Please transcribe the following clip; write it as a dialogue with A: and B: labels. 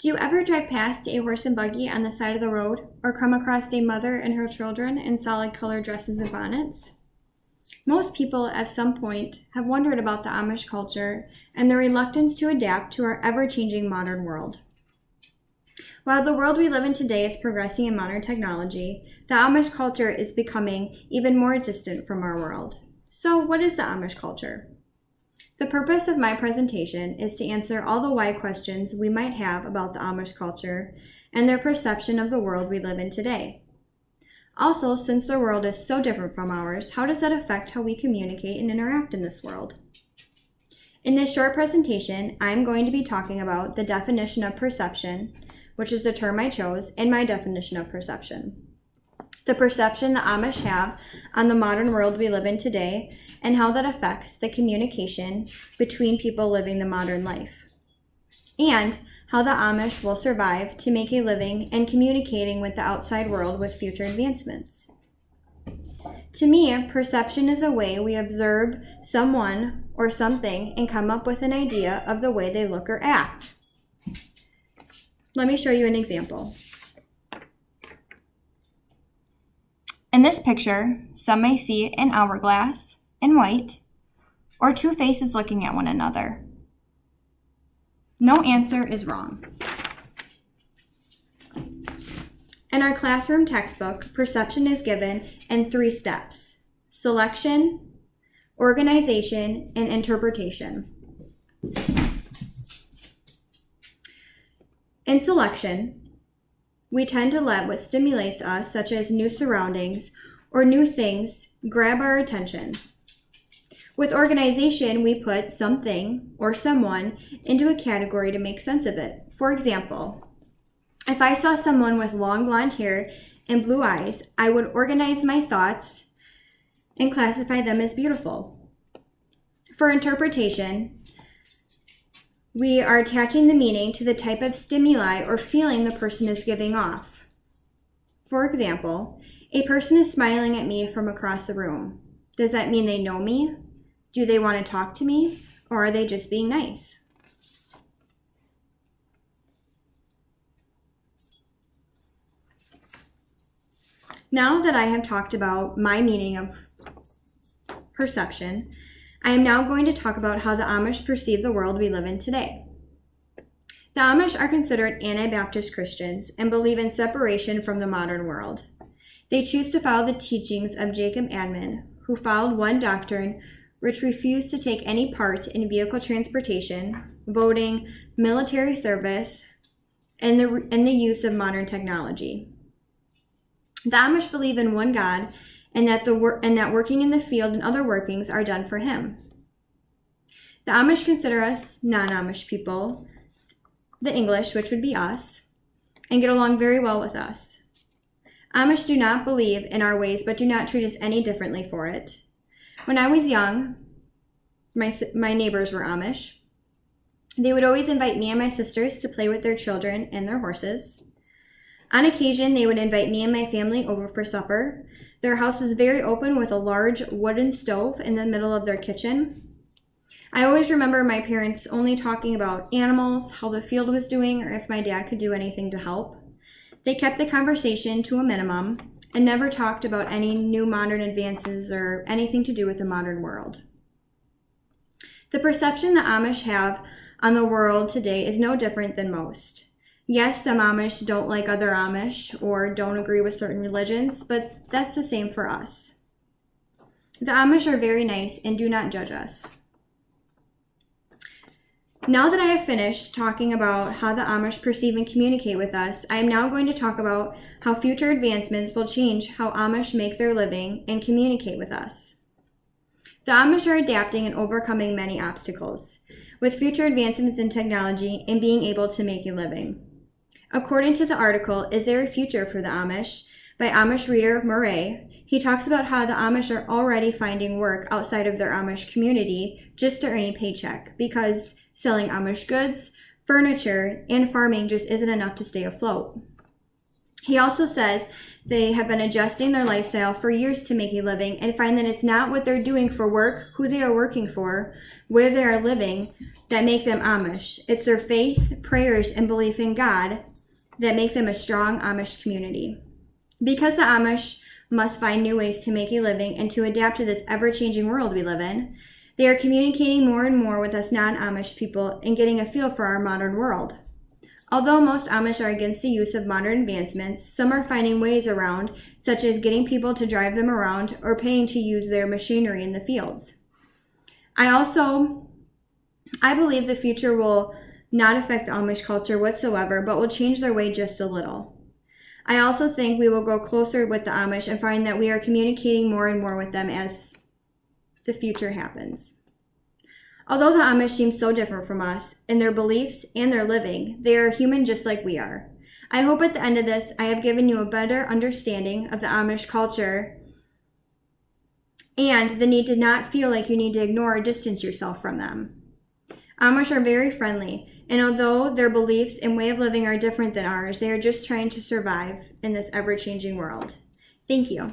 A: Do you ever drive past a horse and buggy on the side of the road or come across a mother and her children in solid color dresses and bonnets? Most people at some point have wondered about the Amish culture and their reluctance to adapt to our ever-changing modern world. While the world we live in today is progressing in modern technology, the Amish culture is becoming even more distant from our world. So, what is the Amish culture? The purpose of my presentation is to answer all the why questions we might have about the Amish culture and their perception of the world we live in today. Also, since their world is so different from ours, how does that affect how we communicate and interact in this world? In this short presentation, I'm going to be talking about the definition of perception, which is the term I chose, and my definition of perception. The perception the Amish have on the modern world we live in today, and how that affects the communication between people living the modern life. And how the Amish will survive to make a living and communicating with the outside world with future advancements. To me, perception is a way we observe someone or something and come up with an idea of the way they look or act. Let me show you an example. In this picture, some may see an hourglass in white or two faces looking at one another. No answer is wrong. In our classroom textbook, perception is given in 3 steps: selection, organization, and interpretation. In selection, we tend to let what stimulates us, such as new surroundings or new things, grab our attention. With organization, we put something or someone into a category to make sense of it. For example, if I saw someone with long blonde hair and blue eyes, I would organize my thoughts and classify them as beautiful. For interpretation, we are attaching the meaning to the type of stimuli or feeling the person is giving off. For example, a person is smiling at me from across the room. Does that mean they know me? Do they want to talk to me? Or are they just being nice? Now that I have talked about my meaning of perception, I am now going to talk about how the Amish perceive the world we live in today. The Amish are considered Anabaptist Christians and believe in separation from the modern world. They choose to follow the teachings of Jacob Amman, who followed one doctrine which refused to take any part in vehicle transportation, voting, military service, and the use of modern technology. The Amish believe in one God and that working in the field and other workings are done for him. The Amish consider us non-Amish people, the English, which would be us, and get along very well with us. Amish do not believe in our ways, but do not treat us any differently for it. When I was young, my neighbors were Amish. They would always invite me and my sisters to play with their children and their horses. On occasion, they would invite me and my family over for supper. Their house was very open with a large wooden stove in the middle of their kitchen. I always remember my parents only talking about animals, how the field was doing, or if my dad could do anything to help. They kept the conversation to a minimum and never talked about any new modern advances or anything to do with the modern world. The perception the Amish have on the world today is no different than most. Yes, some Amish don't like other Amish or don't agree with certain religions, but that's the same for us. The Amish are very nice and do not judge us. Now that I have finished talking about how the Amish perceive and communicate with us, I am now going to talk about how future advancements will change how Amish make their living and communicate with us. The Amish are adapting and overcoming many obstacles, with future advancements in technology and being able to make a living. According to the article, Is There a Future for the Amish? By Amish reader Murray, he talks about how the Amish are already finding work outside of their Amish community just to earn a paycheck because selling Amish goods, furniture, and farming just isn't enough to stay afloat. He also says they have been adjusting their lifestyle for years to make a living and find that it's not what they're doing for work, who they are working for, where they are living that make them Amish. It's their faith, prayers, and belief in God that make them a strong Amish community. Because the Amish must find new ways to make a living and to adapt to this ever-changing world we live in, they are communicating more and more with us non-Amish people and getting a feel for our modern world. Although most Amish are against the use of modern advancements, some are finding ways around, such as getting people to drive them around or paying to use their machinery in the fields. I believe the future will not affect the Amish culture whatsoever, but will change their way just a little. I also think we will go closer with the Amish and find that we are communicating more and more with them as the future happens. Although the Amish seem so different from us in their beliefs and their living, they are human just like we are. I hope at the end of this, I have given you a better understanding of the Amish culture and the need to not feel like you need to ignore or distance yourself from them. Amish are very friendly, and although their beliefs and way of living are different than ours, they are just trying to survive in this ever-changing world. Thank you.